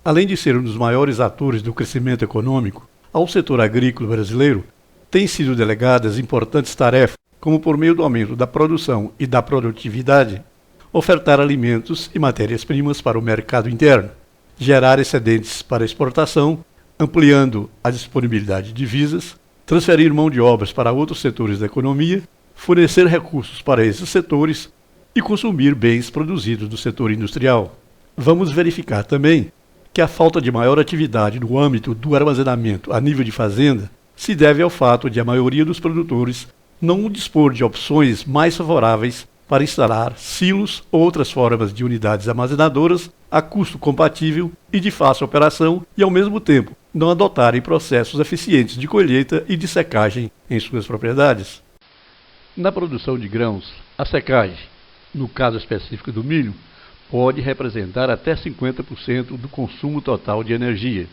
além de ser um dos maiores atores do crescimento econômico, ao setor agrícola brasileiro têm sido delegadas importantes tarefas, como por meio do aumento da produção e da produtividade, ofertar alimentos e matérias-primas para o mercado interno, gerar excedentes para exportação, ampliando a disponibilidade de divisas, transferir mão de obras para outros setores da economia, fornecer recursos para esses setores e consumir bens produzidos do setor industrial. Vamos verificar também que a falta de maior atividade no âmbito do armazenamento a nível de fazenda se deve ao fato de a maioria dos produtores não dispor de opções mais favoráveis para instalar silos ou outras formas de unidades armazenadoras a custo compatível e de fácil operação e, ao mesmo tempo, não adotarem processos eficientes de colheita e de secagem em suas propriedades. Na produção de grãos, a secagem, no caso específico do milho, pode representar até 50% do consumo total de energia.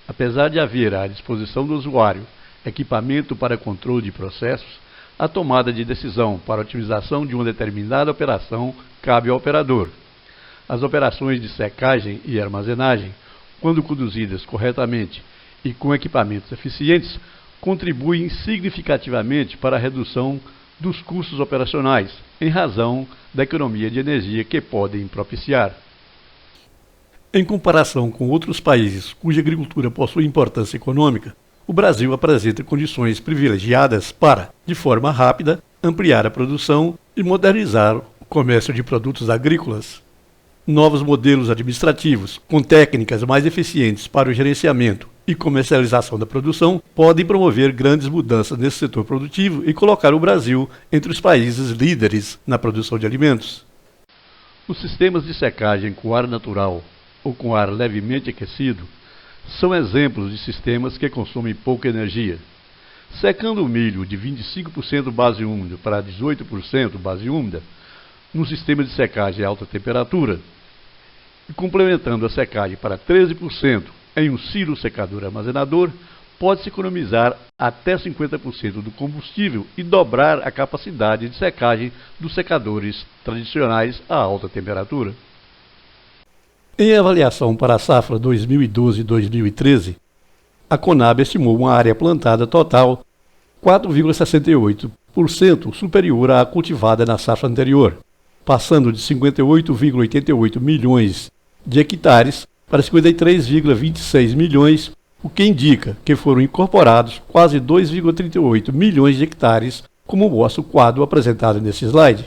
Apesar de haver à disposição do usuário equipamento para controle de processos, a tomada de decisão para a otimização de uma determinada operação cabe ao operador. As operações de secagem e armazenagem, quando conduzidas corretamente e com equipamentos eficientes, contribuem significativamente para a redução dos custos operacionais, em razão da economia de energia que podem propiciar. Em comparação com outros países cuja agricultura possui importância econômica, o Brasil apresenta condições privilegiadas para, de forma rápida, ampliar a produção e modernizar o comércio de produtos agrícolas. Novos modelos administrativos, com técnicas mais eficientes para o gerenciamento e comercialização da produção, podem promover grandes mudanças nesse setor produtivo e colocar o Brasil entre os países líderes na produção de alimentos. Os sistemas de secagem com ar natural ou com ar levemente aquecido são exemplos de sistemas que consomem pouca energia. Secando o milho de 25% base úmida para 18% base úmida, no sistema de secagem a alta temperatura, e complementando a secagem para 13% em um silo secador armazenador, pode-se economizar até 50% do combustível e dobrar a capacidade de secagem dos secadores tradicionais a alta temperatura. Em avaliação para a safra 2012-2013, a Conab estimou uma área plantada total 4,68% superior à cultivada na safra anterior, passando de 58,88 milhões de hectares para 53,26 milhões, o que indica que foram incorporados quase 2,38 milhões de hectares, como mostra o quadro apresentado nesse slide.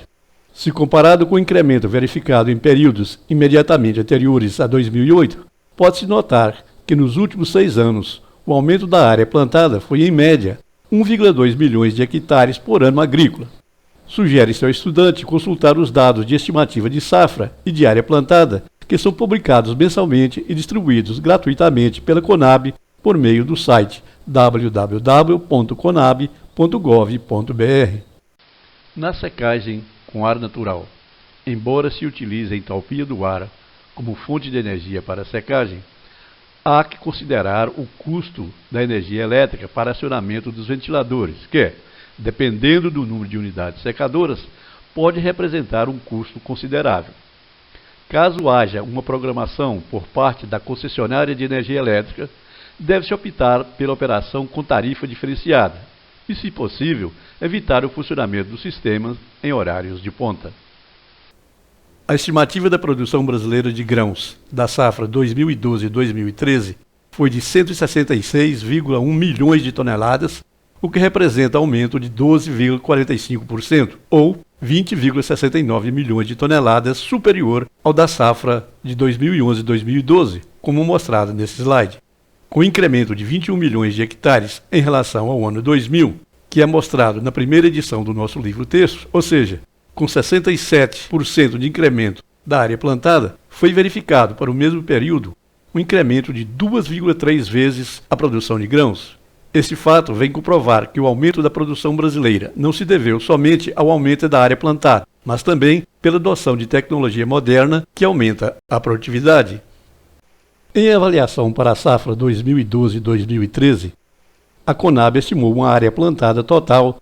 Se comparado com o incremento verificado em períodos imediatamente anteriores a 2008, pode-se notar que nos últimos 6 anos o aumento da área plantada foi, em média, 1,2 milhões de hectares por ano agrícola. Sugere-se ao estudante consultar os dados de estimativa de safra e de área plantada, que são publicados mensalmente e distribuídos gratuitamente pela Conab por meio do site www.conab.gov.br. Na secagem com ar natural, embora se utilize a entalpia do ar como fonte de energia para a secagem, há que considerar o custo da energia elétrica para acionamento dos ventiladores, que, dependendo do número de unidades secadoras, pode representar um custo considerável. Caso haja uma programação por parte da concessionária de energia elétrica, deve-se optar pela operação com tarifa diferenciada e, se possível, evitar o funcionamento do sistema em horários de ponta. A estimativa da produção brasileira de grãos da safra 2012-2013 foi de 166,1 milhões de toneladas, o que representa aumento de 12,45%, ou 20,69 milhões de toneladas superior ao da safra de 2011-2012, como mostrado nesse slide. Com incremento de 21 milhões de hectares em relação ao ano 2000, que é mostrado na primeira edição do nosso livro-texto, ou seja, com 67% de incremento da área plantada, foi verificado para o mesmo período um incremento de 2,3 vezes a produção de grãos. Este fato vem comprovar que o aumento da produção brasileira não se deveu somente ao aumento da área plantada, mas também pela adoção de tecnologia moderna que aumenta a produtividade. Em avaliação para a safra 2012-2013, a Conab estimou uma área plantada total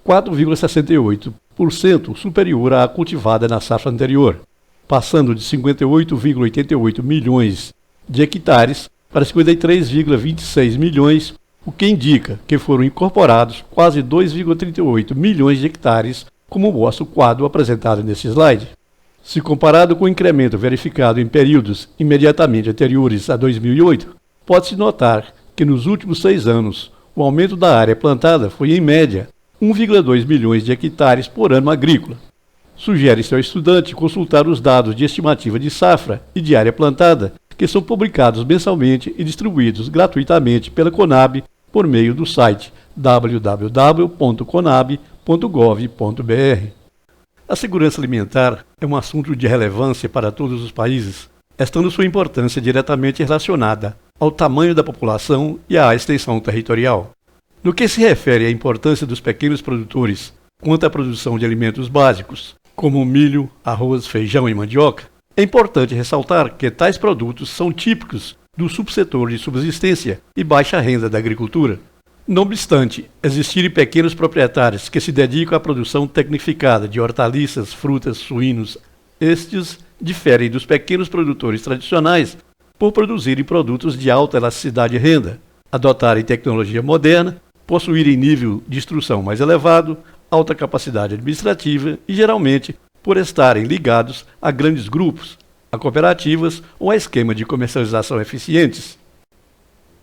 4,68% superior à cultivada na safra anterior, passando de 58,88 milhões de hectares para 53,26 milhões, o que indica que foram incorporados quase 2,38 milhões de hectares, como mostra o quadro apresentado nesse slide. Se comparado com o incremento verificado em períodos imediatamente anteriores a 2008, pode-se notar que nos últimos 6 anos, o aumento da área plantada foi, em média, 1,2 milhões de hectares por ano agrícola. Sugere-se ao estudante consultar os dados de estimativa de safra e de área plantada, que são publicados mensalmente e distribuídos gratuitamente pela Conab por meio do site www.conab.gov.br. A segurança alimentar é um assunto de relevância para todos os países, estando sua importância diretamente relacionada ao tamanho da população e à extensão territorial. No que se refere à importância dos pequenos produtores quanto à produção de alimentos básicos, como milho, arroz, feijão e mandioca, é importante ressaltar que tais produtos são típicos do subsetor de subsistência e baixa renda da agricultura. Não obstante existirem pequenos proprietários que se dedicam à produção tecnificada de hortaliças, frutas, suínos, estes diferem dos pequenos produtores tradicionais por produzirem produtos de alta elasticidade e renda, adotarem tecnologia moderna, possuírem nível de instrução mais elevado, alta capacidade administrativa e, geralmente, por estarem ligados a grandes grupos, a cooperativas ou a esquema de comercialização eficientes.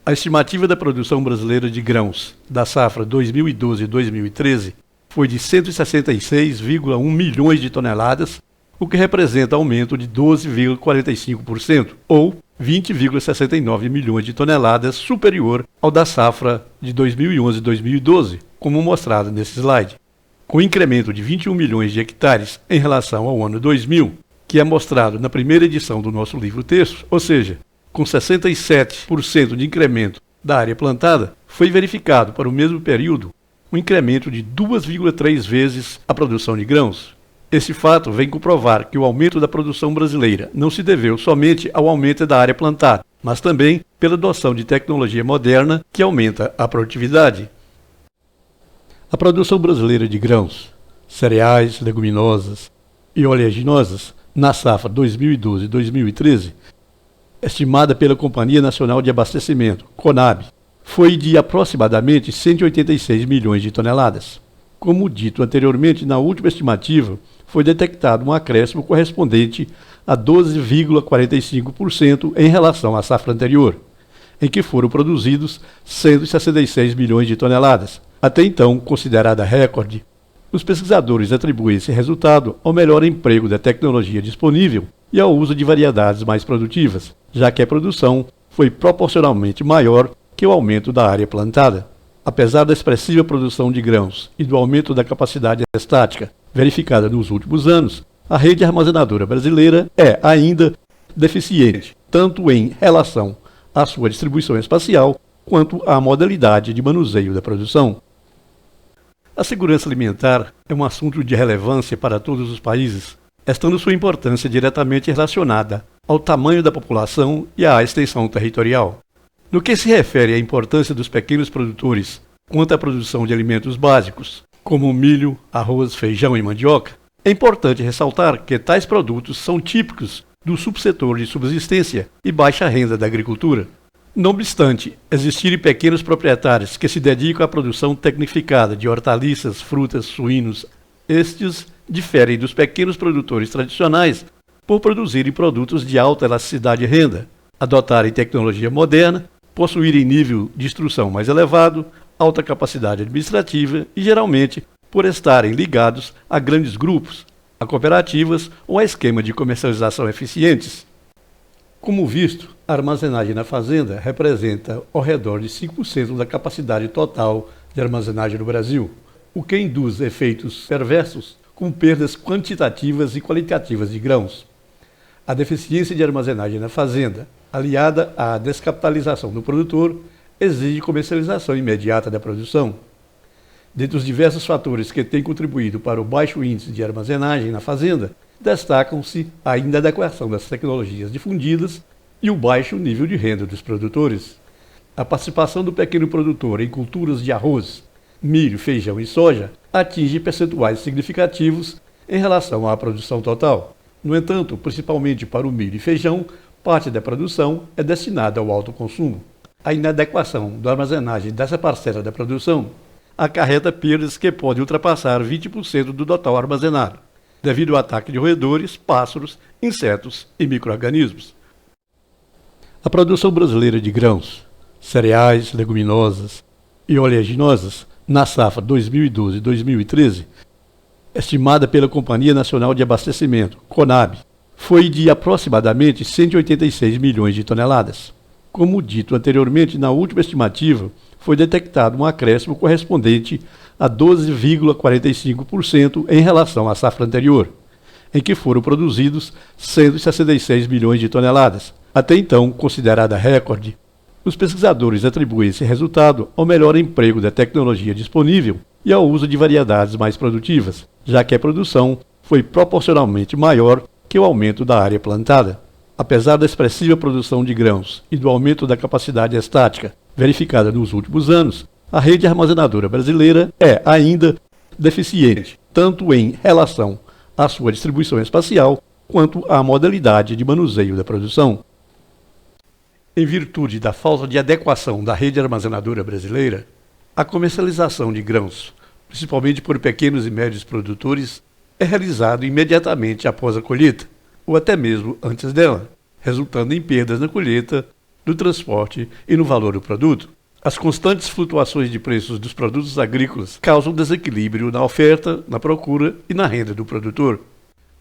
A estimativa da produção brasileira de grãos da safra 2012-2013 foi de 166,1 milhões de toneladas, o que representa aumento de 12,45%, ou 20,69 milhões de toneladas superior ao da safra de 2011-2012, como mostrado nesse slide. Com incremento de 21 milhões de hectares em relação ao ano 2000, que é mostrado na primeira edição do nosso livro-texto, ou seja, com 67% de incremento da área plantada, foi verificado para o mesmo período um incremento de 2,3 vezes a produção de grãos. Esse fato vem comprovar que o aumento da produção brasileira não se deveu somente ao aumento da área plantada, mas também pela adoção de tecnologia moderna que aumenta a produtividade. A produção brasileira de grãos, cereais, leguminosas e oleaginosas na safra 2012-2013, estimada pela Companhia Nacional de Abastecimento, Conab, foi de aproximadamente 186 milhões de toneladas. Como dito anteriormente, na última estimativa, foi detectado um acréscimo correspondente a 12,45% em relação à safra anterior, em que foram produzidos 166 milhões de toneladas, até então considerada recorde. Os pesquisadores atribuem esse resultado ao melhor emprego da tecnologia disponível e ao uso de variedades mais produtivas, já que a produção foi proporcionalmente maior que o aumento da área plantada. Apesar da expressiva produção de grãos e do aumento da capacidade estática verificada nos últimos anos, a rede armazenadora brasileira é ainda deficiente, tanto em relação à sua distribuição espacial, quanto à modalidade de manuseio da produção. A segurança alimentar é um assunto de relevância para todos os países, estando sua importância diretamente relacionada ao tamanho da população e à extensão territorial. No que se refere à importância dos pequenos produtores quanto à produção de alimentos básicos, como milho, arroz, feijão e mandioca, é importante ressaltar que tais produtos são típicos do subsetor de subsistência e baixa renda da agricultura. Não obstante existirem pequenos proprietários que se dedicam à produção tecnificada de hortaliças, frutas, suínos, estes diferem dos pequenos produtores tradicionais por produzirem produtos de alta elasticidade e renda, adotarem tecnologia moderna, possuírem nível de instrução mais elevado, alta capacidade administrativa e, geralmente, por estarem ligados a grandes grupos, a cooperativas ou a esquema de comercialização eficientes. Como visto, a armazenagem na fazenda representa ao redor de 5% da capacidade total de armazenagem no Brasil, o que induz efeitos perversos com perdas quantitativas e qualitativas de grãos. A deficiência de armazenagem na fazenda, aliada à descapitalização do produtor, exige comercialização imediata da produção. Dentre os diversos fatores que têm contribuído para o baixo índice de armazenagem na fazenda, destacam-se a inadequação das tecnologias difundidas e o baixo nível de renda dos produtores. A participação do pequeno produtor em culturas de arroz, milho, feijão e soja atinge percentuais significativos em relação à produção total. No entanto, principalmente para o milho e feijão, Parte da produção é destinada ao autoconsumo. A inadequação da armazenagem dessa parcela da produção acarreta perdas que podem ultrapassar 20% do total armazenado, devido ao ataque de roedores, pássaros, insetos e micro-organismos. A produção brasileira de grãos, cereais, leguminosas e oleaginosas, na safra 2012-2013, estimada pela Companhia Nacional de Abastecimento, CONAB, foi de aproximadamente 186 milhões de toneladas. Como dito anteriormente, na última estimativa, foi detectado um acréscimo correspondente a 12,45% em relação à safra anterior, em que foram produzidos 166 milhões de toneladas, até então considerada recorde. Os pesquisadores atribuem esse resultado ao melhor emprego da tecnologia disponível e ao uso de variedades mais produtivas, já que a produção foi proporcionalmente maior que o aumento da área plantada. Apesar da expressiva produção de grãos e do aumento da capacidade estática verificada nos últimos anos, a rede armazenadora brasileira é ainda deficiente, tanto em relação à sua distribuição espacial, quanto à modalidade de manuseio da produção. Em virtude da falta de adequação da rede armazenadora brasileira, a comercialização de grãos, principalmente por pequenos e médios produtores, é realizado imediatamente após a colheita, ou até mesmo antes dela, resultando em perdas na colheita, no transporte e no valor do produto. As constantes flutuações de preços dos produtos agrícolas causam desequilíbrio na oferta, na procura e na renda do produtor.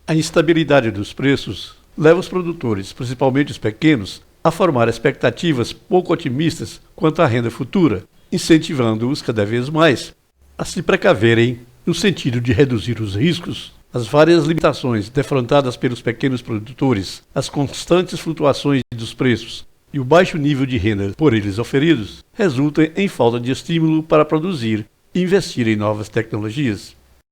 A instabilidade dos preços leva os produtores, principalmente os pequenos, a formar expectativas pouco otimistas quanto à renda futura, incentivando-os cada vez mais a se precaverem no sentido de reduzir os riscos. As várias limitações defrontadas pelos pequenos produtores, as constantes flutuações dos preços e o baixo nível de renda por eles oferidos, resultam em falta de estímulo para produzir e investir em novas tecnologias.